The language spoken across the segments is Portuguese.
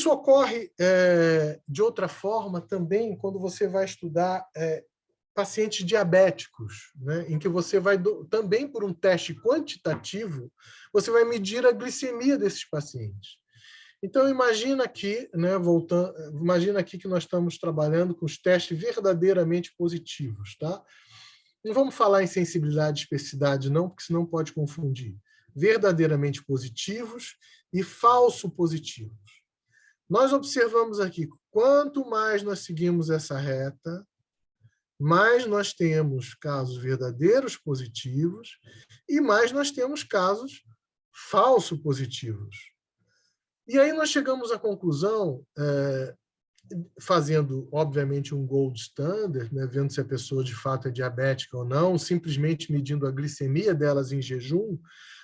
Isso ocorre de outra forma também quando você vai estudar pacientes diabéticos, né, em que você vai, também por um teste quantitativo, você vai medir a glicemia desses pacientes. Então, imagina aqui, né, imagina aqui que nós estamos trabalhando com os testes verdadeiramente positivos. Tá? Não vamos falar em sensibilidade e especificidade, não, porque senão pode confundir. Verdadeiramente positivos e falso positivos. Nós observamos aqui, quanto mais nós seguimos essa reta, mais nós temos casos verdadeiros positivos e mais nós temos casos falso positivos. E aí nós chegamos à conclusão, fazendo, obviamente, um gold standard, né, vendo se a pessoa de fato é diabética ou não, simplesmente medindo a glicemia delas em jejum,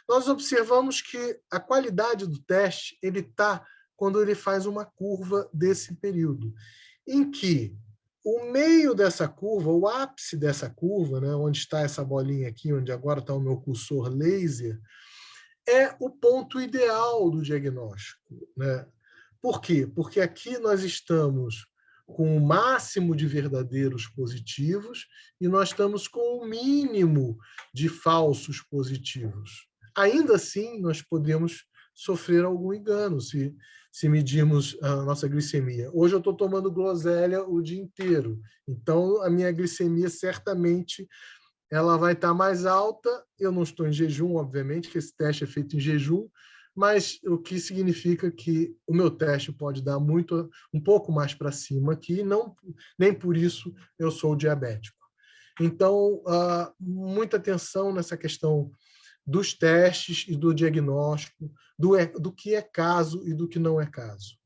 nós observamos que a qualidade do teste ele está quando ele faz uma curva desse período, em que o meio dessa curva, o ápice dessa curva, né, onde está essa bolinha aqui, onde agora está o meu cursor laser, é o ponto ideal do diagnóstico. Né? Por quê? Porque aqui nós estamos com o máximo de verdadeiros positivos e nós estamos com o mínimo de falsos positivos. Ainda assim, nós podemos sofrer algum engano se medirmos a nossa glicemia. Hoje eu estou tomando groselha o dia inteiro, então a minha glicemia certamente ela vai estar mais alta. Eu não estou em jejum, obviamente, que esse teste é feito em jejum, mas o que significa que o meu teste pode dar um pouco mais para cima aqui, não, nem por isso eu sou diabético. Então, muita atenção nessa questão dos testes e do diagnóstico, do que é caso e do que não é caso.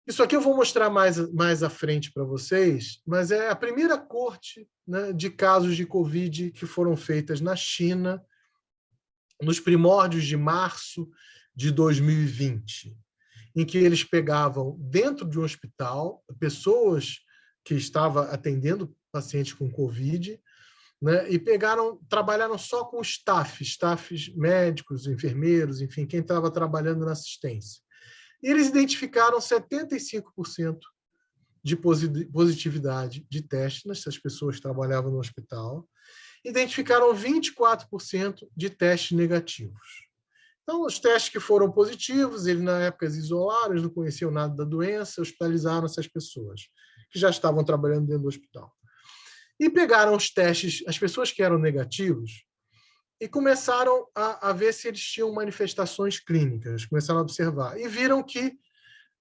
Isso aqui eu vou mostrar mais à frente para vocês, mas é a primeira corte, né, de casos de Covid que foram feitas na China, nos primórdios de março de 2020, em que eles pegavam dentro de um hospital pessoas que estavam atendendo pacientes com Covid, né, e trabalharam só com staffs médicos, enfermeiros, enfim, quem estava trabalhando na assistência. E eles identificaram 75% de positividade de teste nessas pessoas que trabalhavam no hospital, identificaram 24% de testes negativos. Então, os testes que foram positivos, eles na época isolaram, eles não conheciam nada da doença, hospitalizaram essas pessoas que já estavam trabalhando dentro do hospital. E pegaram os testes, as pessoas que eram negativos, e começaram a ver se eles tinham manifestações clínicas, começaram a observar, e viram que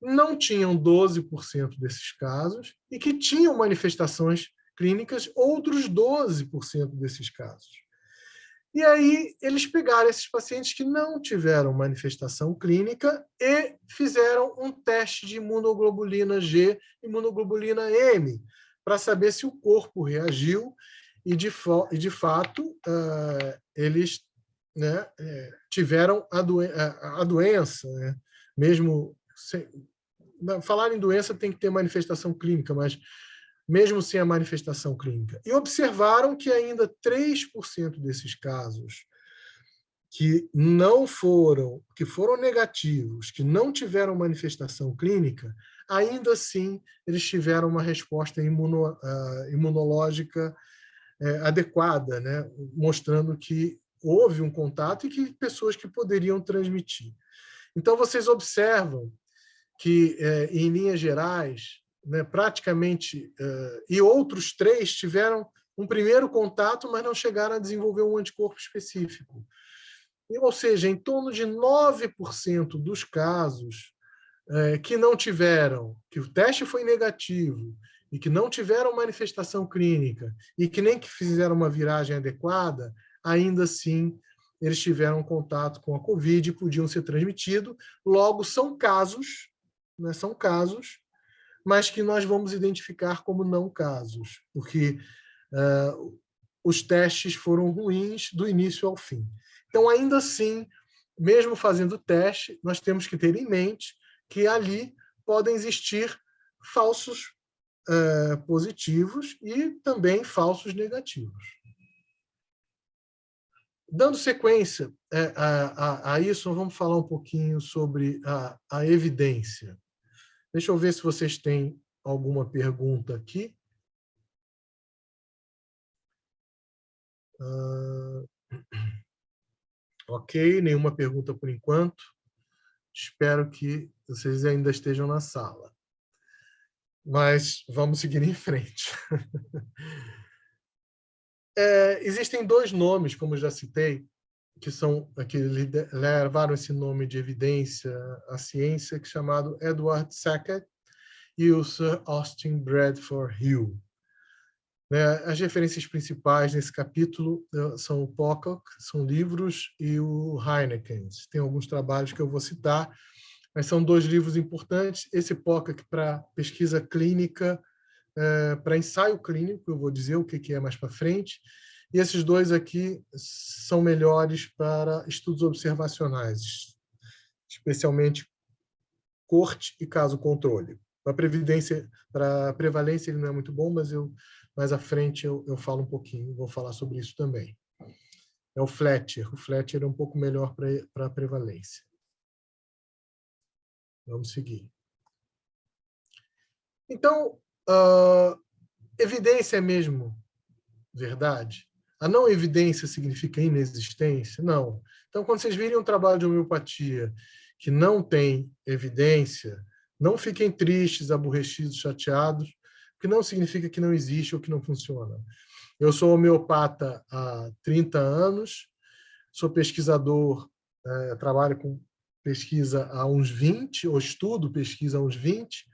não tinham 12% desses casos e que tinham manifestações clínicas outros 12% desses casos. E aí eles pegaram esses pacientes que não tiveram manifestação clínica e fizeram um teste de imunoglobulina G, imunoglobulina M, para saber se o corpo reagiu e, de fato, eles, né, tiveram a doença, né? Mesmo falar em doença tem que ter manifestação clínica, mas mesmo sem a manifestação clínica. E observaram que ainda 3% desses casos que foram negativos, que não tiveram manifestação clínica, ainda assim eles tiveram uma resposta imunológica adequada, né? Mostrando que houve um contato e que pessoas que poderiam transmitir. Então, vocês observam que, em linhas gerais, né, praticamente, e outros 3 tiveram um primeiro contato, mas não chegaram a desenvolver um anticorpo específico. Ou seja, em torno de 9% dos casos que não tiveram, que o teste foi negativo e que não tiveram manifestação clínica e que nem que fizeram uma viragem adequada, ainda assim eles tiveram contato com a Covid e podiam ser transmitidos. Logo, são casos, né, mas que nós vamos identificar como não casos, porque os testes foram ruins do início ao fim. Então, ainda assim, mesmo fazendo teste, nós temos que ter em mente que ali podem existir falsos positivos e também falsos negativos. Dando sequência a isso, vamos falar um pouquinho sobre a evidência. Deixa eu ver se vocês têm alguma pergunta aqui. Ok, nenhuma pergunta por enquanto. Espero que vocês ainda estejam na sala. Mas vamos seguir em frente. Existem dois nomes, como eu já citei, que levaram esse nome de evidência à ciência, que é chamado Edward Sackett e o Sir Austin Bradford Hill. As referências principais nesse capítulo são o Pocock, são livros, e o Heineken. Tem alguns trabalhos que eu vou citar, mas são dois livros importantes. Esse Pocock para pesquisa clínica, para ensaio clínico, eu vou dizer o que é mais para frente, e esses dois aqui são melhores para estudos observacionais, especialmente corte e caso controle. Para prevalência ele não é muito bom, mas mais à frente eu falo um pouquinho, vou falar sobre isso também. É o Fletcher. O Fletcher é um pouco melhor para a prevalência. Vamos seguir. Então, evidência é mesmo verdade? A não evidência significa inexistência? Não. Então, quando vocês virem um trabalho de homeopatia que não tem evidência, não fiquem tristes, aborrecidos, chateados, porque não significa que não existe ou que não funciona. Eu sou homeopata há 30 anos, sou pesquisador, trabalho com pesquisa há uns 20, ou estudo pesquisa há uns 20,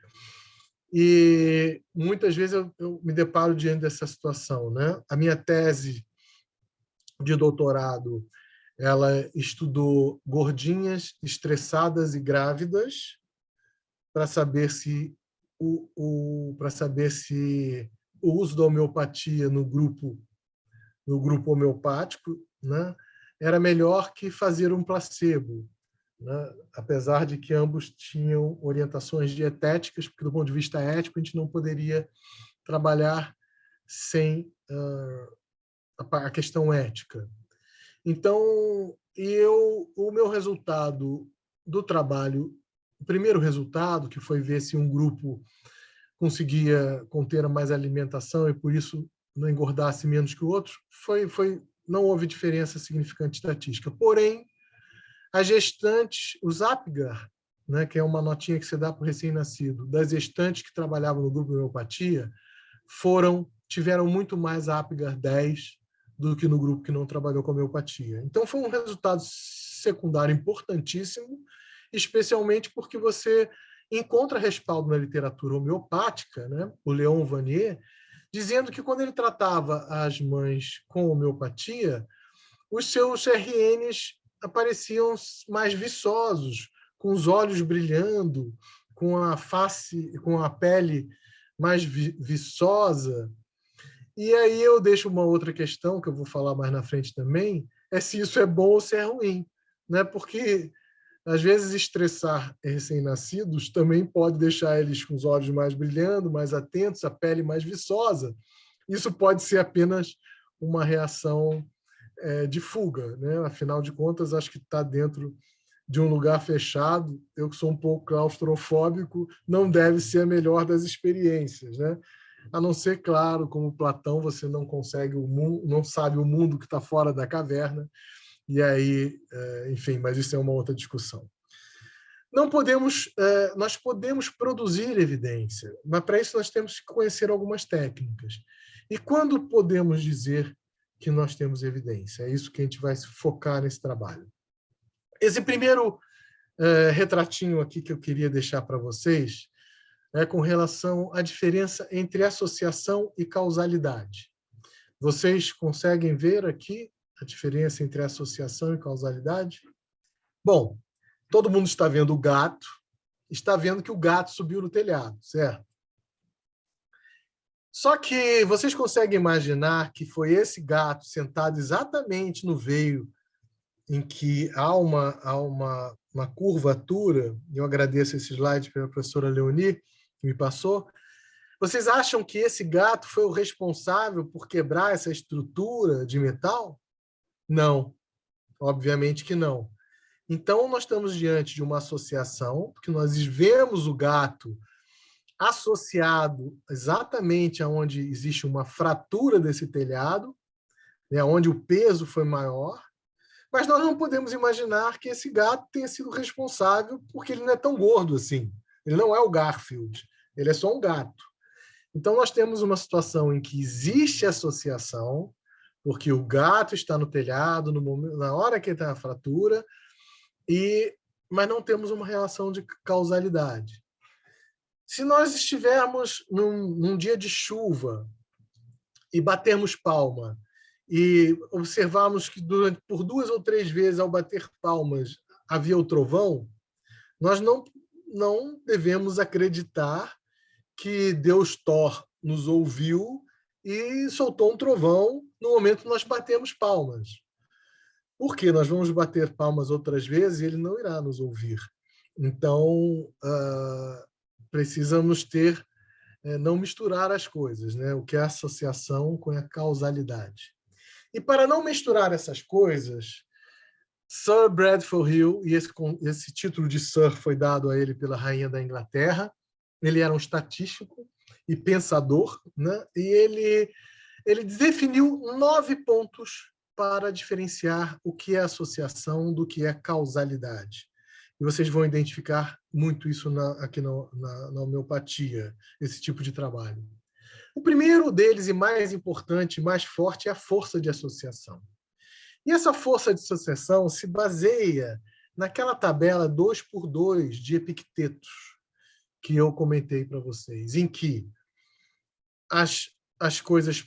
e muitas vezes eu me deparo diante dessa situação, né? A minha tese de doutorado, ela estudou gordinhas estressadas e grávidas para saber se o uso da homeopatia no grupo homeopático, né, era melhor que fazer um placebo, né? Apesar de que ambos tinham orientações dietéticas, porque do ponto de vista ético a gente não poderia trabalhar sem a questão ética. Então, o meu resultado do trabalho, o primeiro resultado, que foi ver se um grupo conseguia conter mais alimentação e, por isso, não engordasse menos que o outro, não houve diferença significante estatística. Porém, as gestantes, os Apgar, né, que é uma notinha que você dá para o recém-nascido, das gestantes que trabalhavam no grupo de homeopatia, tiveram muito mais Apgar 10 do que no grupo que não trabalhou com homeopatia. Então, foi um resultado secundário importantíssimo, especialmente porque você encontra respaldo na literatura homeopática, né? O Leon Vanier, dizendo que quando ele tratava as mães com homeopatia, os seus RNs apareciam mais viçosos, com os olhos brilhando, com a pele mais viçosa. E aí eu deixo uma outra questão, que eu vou falar mais na frente também, é se isso é bom ou se é ruim, né? Porque, às vezes, estressar recém-nascidos também pode deixar eles com os olhos mais brilhando, mais atentos, a pele mais viçosa. Isso pode ser apenas uma reação de fuga, né? Afinal de contas, acho que está dentro de um lugar fechado. Eu que sou um pouco claustrofóbico, não deve ser a melhor das experiências, né? A não ser, claro, como Platão, você não consegue não sabe o mundo que está fora da caverna, e aí, enfim, mas isso é uma outra discussão. Nós podemos produzir evidência, mas para isso nós temos que conhecer algumas técnicas. E quando podemos dizer que nós temos evidência? É isso que a gente vai se focar nesse trabalho. Esse primeiro retratinho aqui que eu queria deixar para vocês é com relação à diferença entre associação e causalidade. Vocês conseguem ver aqui a diferença entre associação e causalidade? Bom, todo mundo está vendo o gato, está vendo que o gato subiu no telhado, certo? Só que vocês conseguem imaginar que foi esse gato sentado exatamente no veio em que há uma curvatura, e eu agradeço esse slide para a professora Leonie, que me passou. Vocês acham que esse gato foi o responsável por quebrar essa estrutura de metal? Não, obviamente que não. Então, nós estamos diante de uma associação, porque nós vemos o gato associado exatamente aonde existe uma fratura desse telhado, né, onde o peso foi maior, mas nós não podemos imaginar que esse gato tenha sido responsável porque ele não é tão gordo assim. Ele não é o Garfield, ele é só um gato. Então, nós temos uma situação em que existe associação, porque o gato está no telhado no momento, na hora que está a fratura, mas não temos uma relação de causalidade. Se nós estivermos num dia de chuva e batermos palma e observarmos que por 2 ou 3 vezes, ao bater palmas, havia o trovão, nós não devemos acreditar que Deus Thor nos ouviu e soltou um trovão no momento que nós batemos palmas. Porque nós vamos bater palmas outras vezes e ele não irá nos ouvir. Então, precisamos não misturar as coisas, né? O que é a associação com a causalidade. E para não misturar essas coisas, Sir Bradford Hill, e esse título de Sir foi dado a ele pela rainha da Inglaterra, ele era um estatístico e pensador, né? E ele definiu 9 pontos para diferenciar o que é associação do que é causalidade. E vocês vão identificar muito isso aqui na homeopatia, esse tipo de trabalho. O primeiro deles, e mais importante, mais forte, é a força de associação. E essa força de associação se baseia naquela tabela 2x2 de Epictetus, que eu comentei para vocês, em que as coisas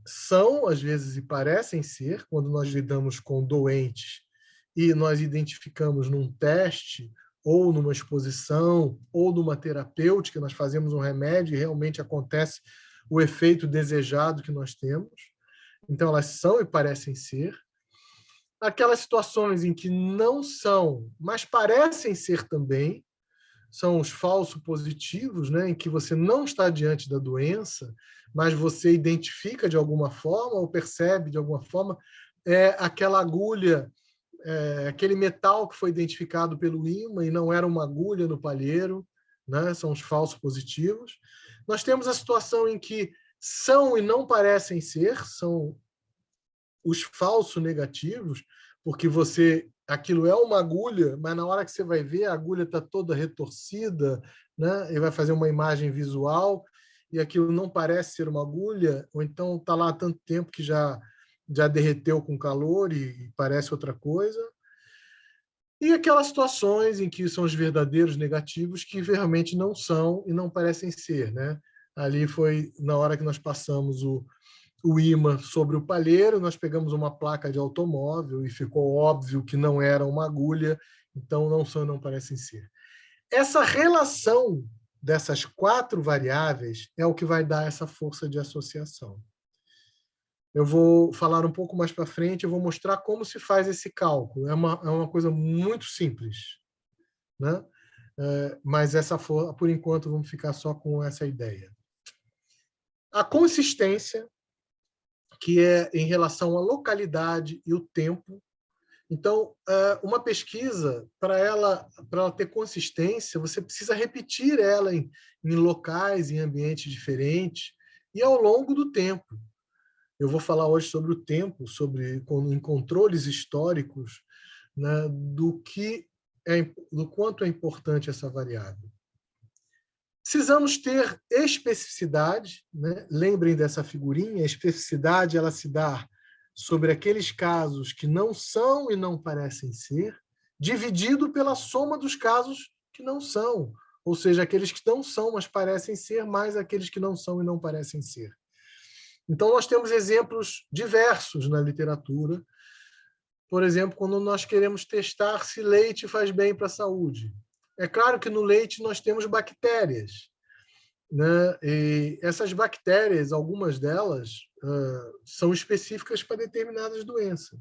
são, às vezes, e parecem ser, quando nós lidamos com doentes e nós identificamos num teste, ou numa exposição, ou numa terapêutica, nós fazemos um remédio e realmente acontece o efeito desejado que nós temos. Então, elas são e parecem ser. Aquelas situações em que não são, mas parecem ser também, são os falsos positivos, né, em que você não está diante da doença, mas você identifica de alguma forma ou percebe de alguma forma aquela agulha, aquele metal que foi identificado pelo ímã e não era uma agulha no palheiro, né, são os falsos positivos. Nós temos a situação em que são e não parecem ser, são os falsos negativos, porque aquilo é uma agulha, mas na hora que você vai ver, a agulha está toda retorcida, né? E vai fazer uma imagem visual, e aquilo não parece ser uma agulha, ou então está lá há tanto tempo que já derreteu com calor e parece outra coisa. E aquelas situações em que são os verdadeiros negativos, que realmente não são e não parecem ser, né? Ali foi na hora que nós passamos o ímã sobre o palheiro, nós pegamos uma placa de automóvel e ficou óbvio que não era uma agulha, então não são e não parecem ser. Essa relação dessas 4 variáveis é o que vai dar essa força de associação. Eu vou falar um pouco mais para frente, eu vou mostrar como se faz esse cálculo. É uma coisa muito simples, né? Mas por enquanto, vamos ficar só com essa ideia. A consistência, que é em relação à localidade e o tempo. Então, uma pesquisa, para ela ter consistência, você precisa repetir ela em locais, em ambientes diferentes, e ao longo do tempo. Eu vou falar hoje sobre o tempo, em controles históricos, né, do quanto é importante essa variável. Precisamos ter especificidade, né? Lembrem dessa figurinha, a especificidade ela se dá sobre aqueles casos que não são e não parecem ser, dividido pela soma dos casos que não são, ou seja, aqueles que não são, mas parecem ser, mais aqueles que não são e não parecem ser. Então, nós temos exemplos diversos na literatura. Por exemplo, quando nós queremos testar se leite faz bem para a saúde. É claro que no leite nós temos bactérias, né? E essas bactérias, algumas delas, são específicas para determinadas doenças.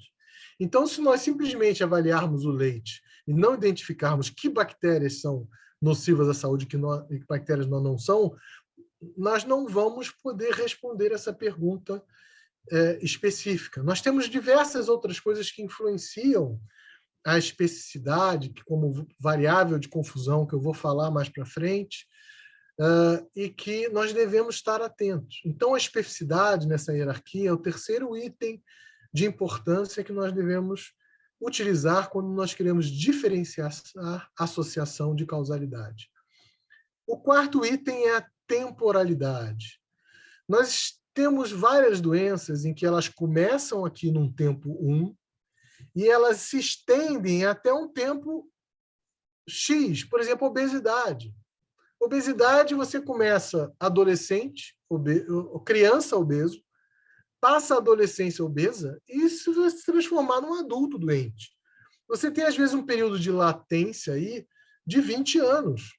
Então, se nós simplesmente avaliarmos o leite e não identificarmos que bactérias são nocivas à saúde e que bactérias não são, nós não vamos poder responder essa pergunta específica. Nós temos diversas outras coisas que influenciam a especificidade, como variável de confusão, que eu vou falar mais para frente, e que nós devemos estar atentos. Então, a especificidade nessa hierarquia é o terceiro item de importância que nós devemos utilizar quando nós queremos diferenciar a associação de causalidade. O quarto item é a temporalidade. Nós temos várias doenças em que elas começam aqui num tempo 1 e elas se estendem até um tempo X, por exemplo, obesidade. Obesidade, você começa adolescente, criança obeso, passa a adolescência obesa e isso vai se transformar num adulto doente. Você tem, às vezes, um período de latência aí de 20 anos,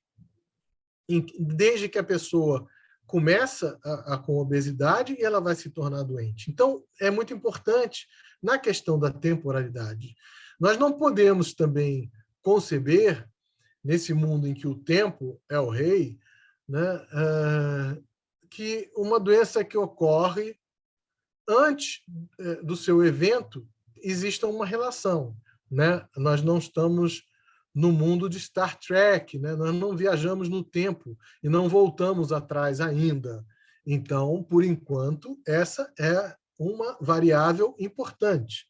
desde que a pessoa começa com obesidade e ela vai se tornar doente. Então, é muito importante na questão da temporalidade. Nós não podemos também conceber, nesse mundo em que o tempo é o rei, né, que uma doença que ocorre antes do seu evento exista uma relação. Né? Nós não estamos no mundo de Star Trek, né? Nós não viajamos no tempo e não voltamos atrás ainda. Então, por enquanto, essa é uma variável importante.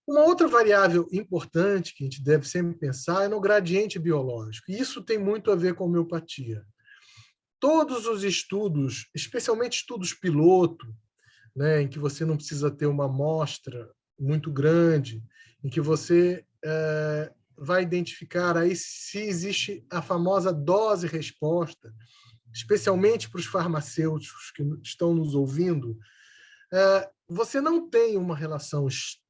Uma outra variável importante que a gente deve sempre pensar é no gradiente biológico. E isso tem muito a ver com a homeopatia. Todos os estudos, especialmente estudos piloto, né, em que você não precisa ter uma amostra muito grande, em que você vai identificar aí se existe a famosa dose-resposta, especialmente para os farmacêuticos que estão nos ouvindo, você não tem uma relação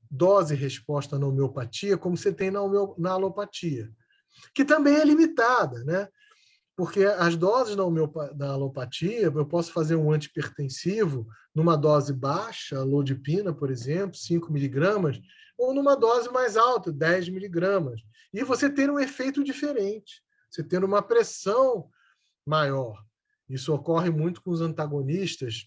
dose-resposta na homeopatia como você tem na alopatia, que também é limitada, né? Porque as doses da alopatia, eu posso fazer um antihipertensivo numa dose baixa, lodipina, por exemplo, 5 miligramas, ou numa dose mais alta, 10 miligramas. E você ter um efeito diferente, você ter uma pressão maior. Isso ocorre muito com os antagonistas,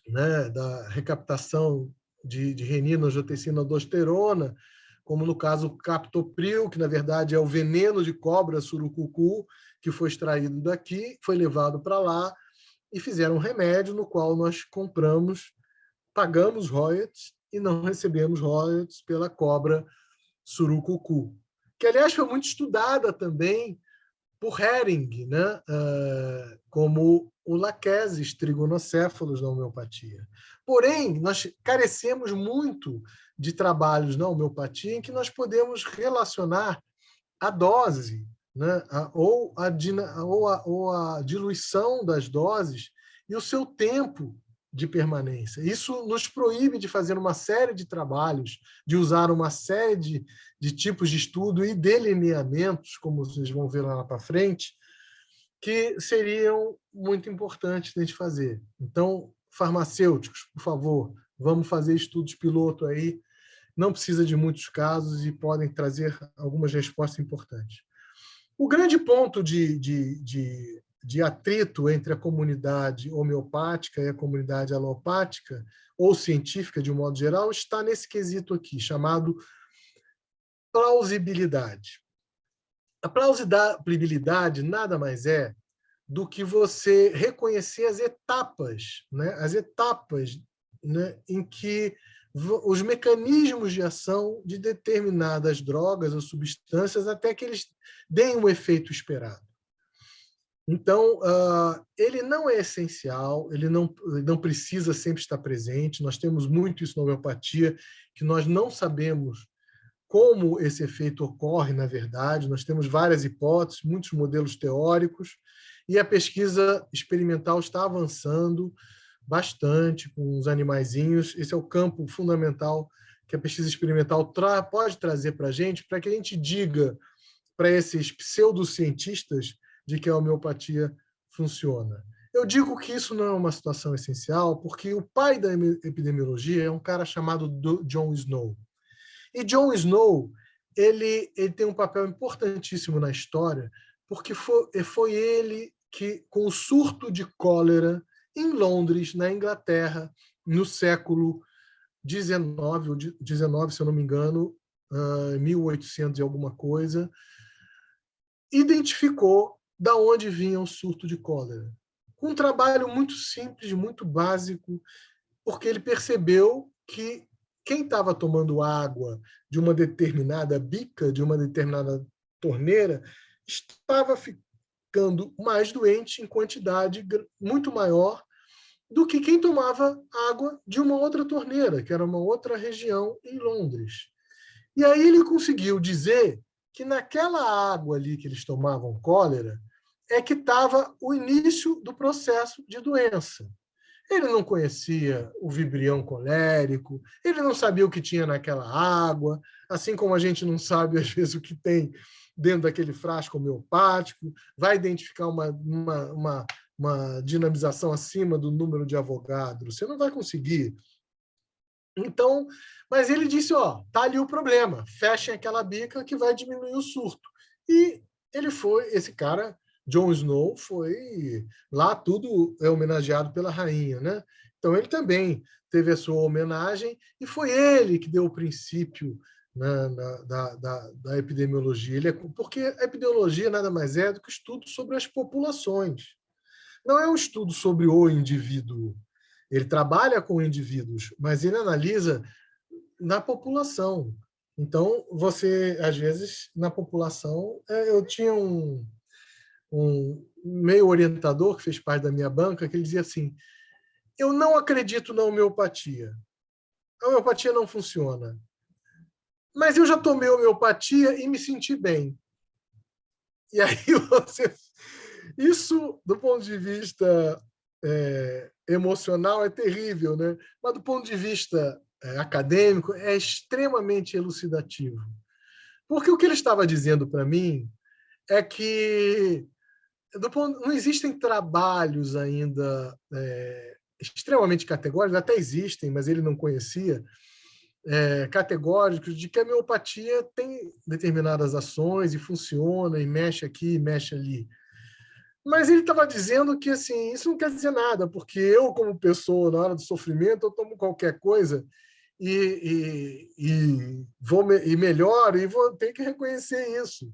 né, da recaptação de renina, angiotensina, aldosterona, como no caso o captopril, que na verdade é o veneno de cobra surucucu, que foi extraído daqui, foi levado para lá e fizeram um remédio no qual nós compramos, pagamos royalties e não recebemos royalties pela cobra surucucu, que aliás foi muito estudada também por Hering, né? Como o Lachesis trigonocéfalos na homeopatia. Porém, nós carecemos muito de trabalhos na homeopatia em que nós podemos relacionar a dose, né? ou a diluição das doses e o seu tempo de permanência. Isso nos proíbe de fazer uma série de trabalhos, de usar uma série de tipos de estudo e delineamentos, como vocês vão ver lá para frente, que seriam muito importantes de a gente fazer. Então, farmacêuticos, por favor, vamos fazer estudos piloto aí. Não precisa de muitos casos e podem trazer algumas respostas importantes. O grande ponto de atrito entre a comunidade homeopática e a comunidade alopática, ou científica de um modo geral, está nesse quesito aqui, chamado plausibilidade. A plausibilidade nada mais é do que você reconhecer as etapas, né, em que os mecanismos de ação de determinadas drogas ou substâncias até que eles deem o efeito esperado. Então, ele não é essencial, ele não precisa sempre estar presente. Nós temos muito isso na homeopatia, que nós não sabemos como esse efeito ocorre, na verdade. Nós temos várias hipóteses, muitos modelos teóricos, e a pesquisa experimental está avançando bastante com os animaizinhos. Esse é o campo fundamental que a pesquisa experimental pode trazer para que a gente diga para esses pseudocientistas de que a homeopatia funciona. Eu digo que isso não é uma situação essencial porque o pai da epidemiologia é um cara chamado John Snow. E John Snow ele tem um papel importantíssimo na história porque foi ele que, com o surto de cólera em Londres, na Inglaterra, no século XIX, ou 19, se eu não me engano, 1800 e alguma coisa, identificou da onde vinha o surto de cólera. Com um trabalho muito simples, muito básico, porque ele percebeu que quem estava tomando água de uma determinada bica, de uma determinada torneira, estava ficando mais doente em quantidade muito maior do que quem tomava água de uma outra torneira, que era uma outra região em Londres. E aí ele conseguiu dizer que naquela água ali que eles tomavam cólera é que estava o início do processo de doença. Ele não conhecia o vibrião colérico, ele não sabia o que tinha naquela água, assim como a gente não sabe, às vezes, o que tem dentro daquele frasco homeopático, vai identificar uma dinamização acima do número de Avogadro. Você não vai conseguir. Então, mas ele disse, ó, tá ali o problema, fechem aquela bica que vai diminuir o surto. E ele foi, esse cara, Jon Snow, foi lá, tudo é homenageado pela rainha, né? Então ele também teve a sua homenagem e foi ele que deu o princípio, né, da epidemiologia. Porque a epidemiologia nada mais é do que estudo sobre as populações. Não é um estudo sobre o indivíduo. Ele trabalha com indivíduos, mas ele analisa na população. Então, você, às vezes, na população, eu tinha um meio orientador que fez parte da minha banca, que ele dizia assim, eu não acredito na homeopatia. A homeopatia não funciona. Mas eu já tomei homeopatia e me senti bem. E aí você... Isso, do ponto de vista emocional, é terrível, né? Mas do ponto de vista acadêmico, é extremamente elucidativo. Porque o que ele estava dizendo para mim é que não existem trabalhos ainda extremamente categóricos, até existem, mas ele não conhecia, categóricos de que a homeopatia tem determinadas ações e funciona, e mexe aqui, e mexe ali. Mas ele estava dizendo que assim, isso não quer dizer nada, porque eu, como pessoa, na hora do sofrimento, eu tomo qualquer coisa e melhoro, e vou ter que reconhecer isso,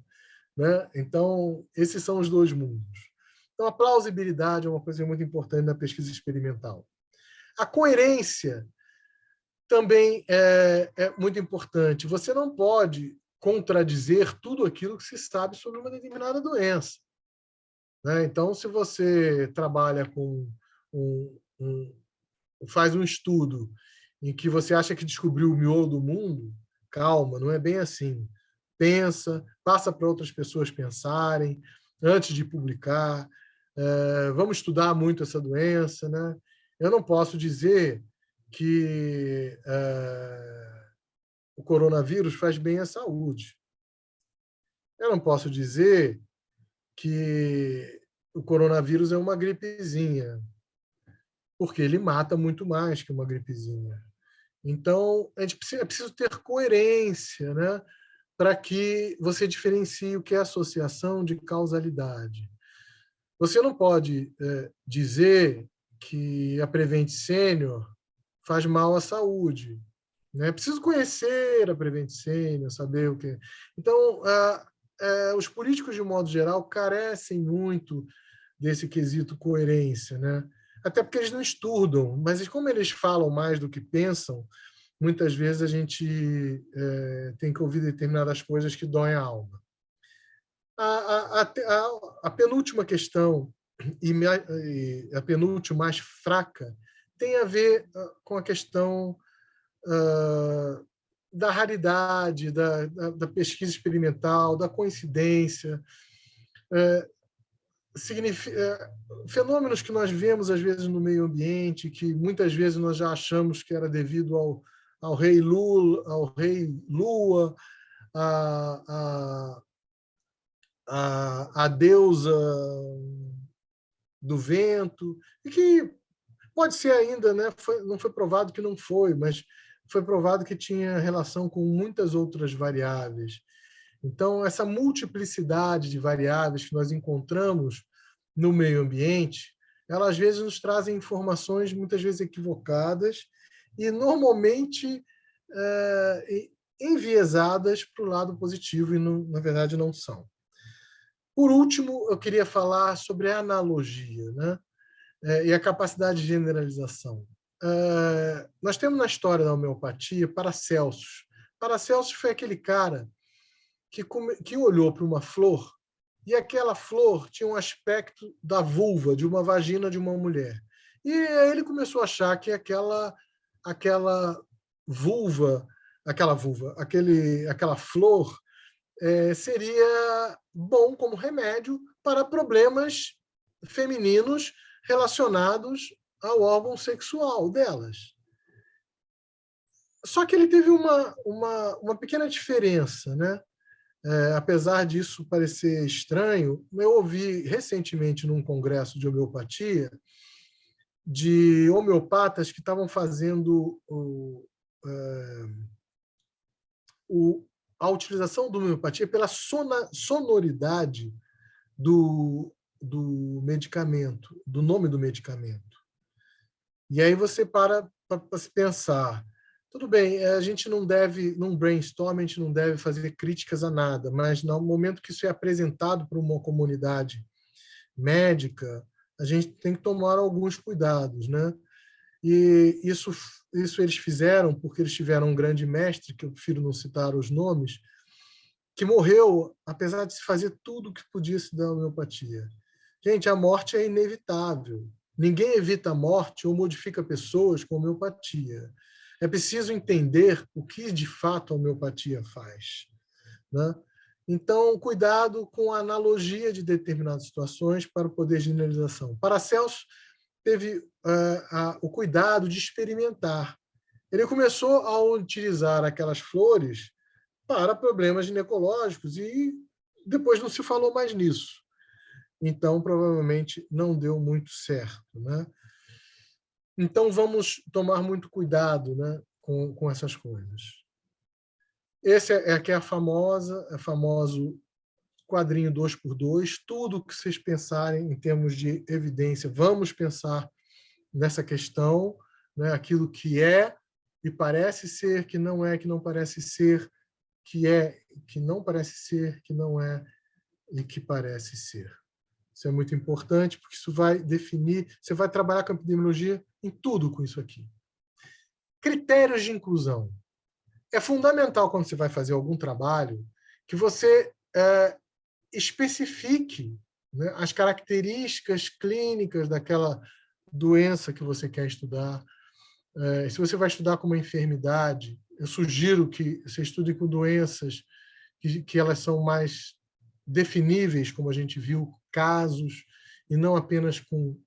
né? Então, esses são os dois mundos. Então, a plausibilidade é uma coisa muito importante na pesquisa experimental. A coerência também é muito importante. Você não pode contradizer tudo aquilo que se sabe sobre uma determinada doença. Né? Então, se você trabalha com faz um estudo em que você acha que descobriu o miolo do mundo, calma, não é bem assim. Pensa, passa para outras pessoas pensarem antes de publicar. Vamos estudar muito essa doença, né? Eu não posso dizer que o coronavírus faz bem à saúde. Eu não posso dizer que o coronavírus é uma gripezinha, porque ele mata muito mais que uma gripezinha. Então, é preciso ter coerência, né, para que você diferencie o que é associação de causalidade. Você não pode dizer que a Prevent Senior faz mal à saúde. Né? É preciso conhecer a Prevent Senior, saber o que é. Então, os políticos, de modo geral, carecem muito desse quesito coerência, né? Até porque eles não estudam, mas como eles falam mais do que pensam, muitas vezes a gente tem que ouvir determinadas coisas que doem a alma. A penúltima questão, e a penúltima mais fraca, tem a ver com a questão da raridade, da pesquisa experimental, da coincidência. Fenômenos que nós vemos, às vezes, no meio ambiente, que muitas vezes nós já achamos que era devido ao rei Lua, a deusa do vento, e que pode ser ainda, né? Não foi provado que não foi, mas foi provado que tinha relação com muitas outras variáveis. Então, essa multiplicidade de variáveis que nós encontramos no meio ambiente, elas às vezes nos trazem informações muitas vezes equivocadas e normalmente enviesadas para o lado positivo e, na verdade, não são. Por último, eu queria falar sobre a analogia, né? E a capacidade de generalização. Nós temos na história da homeopatia Paracelsus. Paracelsus foi aquele cara que olhou para uma flor e aquela flor tinha um aspecto da vulva, de uma vagina de uma mulher. E aí ele começou a achar que aquela vulva, aquela flor seria bom como remédio para problemas femininos relacionados ao órgão sexual delas. Só que ele teve uma pequena diferença, né? Apesar disso parecer estranho, eu ouvi recentemente num congresso de homeopatia de homeopatas que estavam fazendo a utilização da homeopatia pela sonoridade do medicamento, do nome do medicamento. E aí você para se pensar, tudo bem, a gente não deve, num brainstorm, a gente não deve fazer críticas a nada, mas no momento que isso é apresentado para uma comunidade médica, a gente tem que tomar alguns cuidados, né? E isso eles fizeram porque eles tiveram um grande mestre, que eu prefiro não citar os nomes, que morreu, apesar de se fazer tudo o que podia se dar homeopatia. Gente, a morte é inevitável. Ninguém evita a morte ou modifica pessoas com homeopatia. É preciso entender o que, de fato, a homeopatia faz, né? Então, cuidado com a analogia de determinadas situações para o poder de generalização. Paracelsus teve o cuidado de experimentar. Ele começou a utilizar aquelas flores para problemas ginecológicos e depois não se falou mais nisso. Então, provavelmente, não deu muito certo, né? Então, vamos tomar muito cuidado, né, com essas coisas. Esse aqui é a famoso quadrinho 2x2. Tudo que vocês pensarem em termos de evidência, vamos pensar nessa questão, né, aquilo que é e parece ser, que não é, que não parece ser, que é, que não parece ser, que não é e que parece ser. Isso é muito importante, porque isso vai definir, você vai trabalhar com a epidemiologia em tudo com isso aqui. Critérios de inclusão. É fundamental, quando você vai fazer algum trabalho, que você especifique, né, as características clínicas daquela doença que você quer estudar. Se você vai estudar com uma enfermidade, eu sugiro que você estude com doenças que elas são mais definíveis, como a gente viu, casos, e não apenas com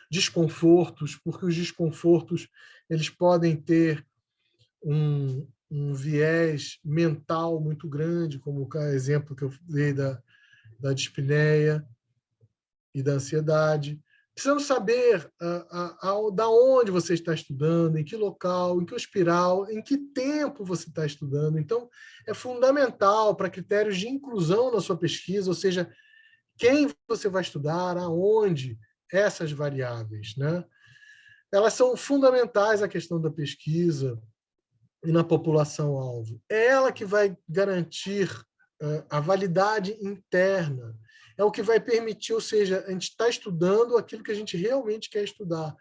desconfortos, porque os desconfortos eles podem ter um viés mental muito grande, como o exemplo que eu dei da dispneia e da ansiedade. Precisamos saber da onde você está estudando, em que local, em que hospital, em que tempo você está estudando. Então, é fundamental para critérios de inclusão na sua pesquisa, ou seja, quem você vai estudar, aonde, essas variáveis, né? Elas são fundamentais à questão da pesquisa e na população-alvo. É ela que vai garantir a validade interna. É o que vai permitir, ou seja, a gente está estudando aquilo que a gente realmente quer estudar,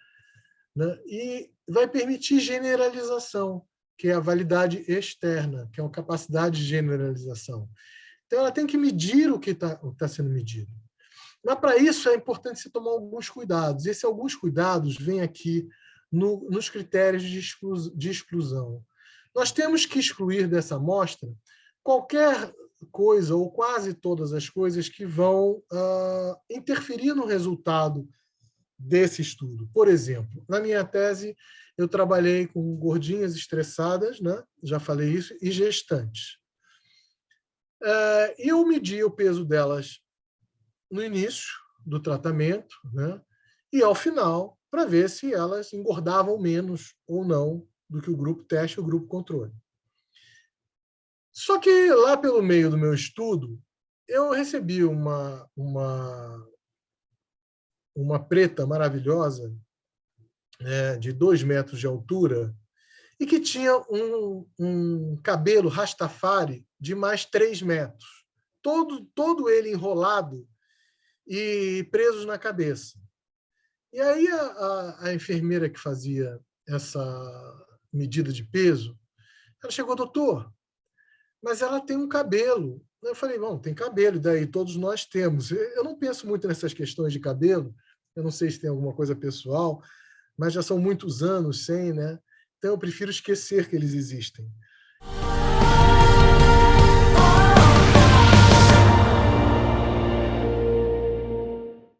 né? E vai permitir generalização, que é a validade externa, que é a capacidade de generalização. Então, ela tem que medir o que está sendo medido. Mas, para isso, é importante se tomar alguns cuidados. Esses alguns cuidados vêm aqui nos critérios de exclusão. Nós temos que excluir dessa amostra qualquer coisa, ou quase todas as coisas, que vão interferir no resultado desse estudo. Por exemplo, na minha tese, eu trabalhei com gordinhas estressadas, né? Já falei isso, e gestantes. E eu medi o peso delas no início do tratamento, né? E ao final, para ver se elas engordavam menos ou não do que o grupo teste e o grupo controle. Só que lá pelo meio do meu estudo, eu recebi uma preta maravilhosa, né, de 2 metros de altura, e que tinha um cabelo rastafari de mais 3 metros. todo ele enrolado e presos na cabeça. E aí a enfermeira que fazia essa medida de peso, ela chegou: doutor, mas ela tem um cabelo. Eu falei: não, tem cabelo, e daí todos nós temos. Eu não penso muito nessas questões de cabelo, eu não sei se tem alguma coisa pessoal, mas já são muitos anos sem, né? Então eu prefiro esquecer que eles existem.